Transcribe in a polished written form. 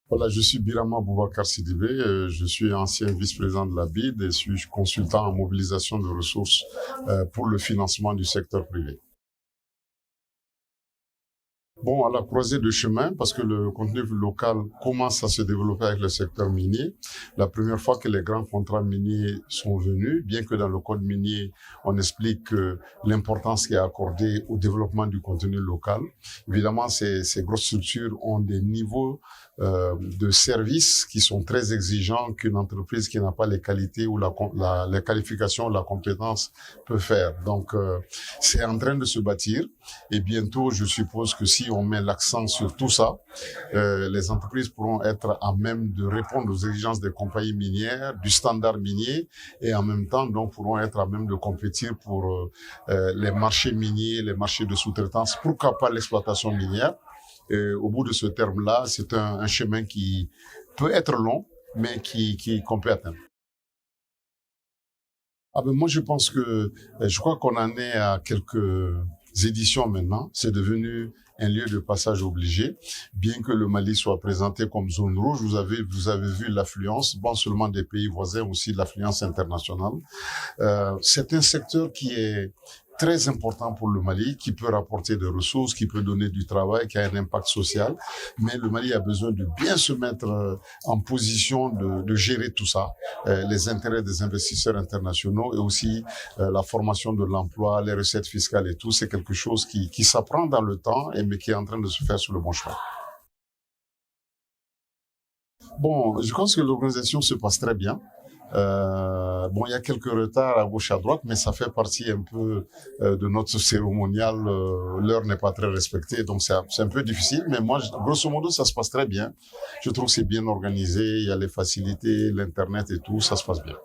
Voilà, je suis Birama Boubacar Sidibé, je suis ancien vice-président de la BID et suis consultant en mobilisation de ressources pour le financement du secteur privé. Bon, à la croisée de chemin, parce que le contenu local commence à se développer avec le secteur minier. La première fois que les grands contrats miniers sont venus, bien que dans le code minier, on explique l'importance qui est accordée au développement du contenu local. Évidemment, ces grosses structures ont des niveaux de services qui sont très exigeants qu'une entreprise qui n'a pas les qualités ou les qualifications, la compétence peut faire. Donc, c'est en train de se bâtir et bientôt, je suppose que si on met l'accent sur tout ça, les entreprises pourront être à même de répondre aux exigences des compagnies minières, du standard minier et en même temps, donc, pourront être à même de compétir pour les marchés miniers, les marchés de sous-traitance, pourquoi pas l'exploitation minière. Au bout de ce terme-là, c'est un chemin qui peut être long, mais qu'on peut atteindre. Ah ben moi, je pense que, je crois qu'on en est à quelques éditions maintenant. C'est devenu un lieu de passage obligé. Bien que le Mali soit présenté comme zone rouge, vous avez vu l'affluence, pas seulement des pays voisins, aussi l'affluence internationale. C'est un secteur qui est très important pour le Mali, qui peut rapporter des ressources, qui peut donner du travail, qui a un impact social. Mais le Mali a besoin de bien se mettre en position de gérer tout ça, les intérêts des investisseurs internationaux et aussi la formation de l'emploi, les recettes fiscales et tout. C'est quelque chose qui s'apprend dans le temps, mais qui est en train de se faire sur le bon chemin. Bon, je pense que l'organisation se passe très bien. Bon, il y a quelques retards à gauche à droite, mais ça fait partie un peu de notre cérémonial. L'heure n'est pas très respectée, donc c'est un peu difficile. Mais moi, grosso modo, ça se passe très bien. Je trouve que c'est bien organisé. Il y a les facilités, l'internet et tout, ça se passe bien.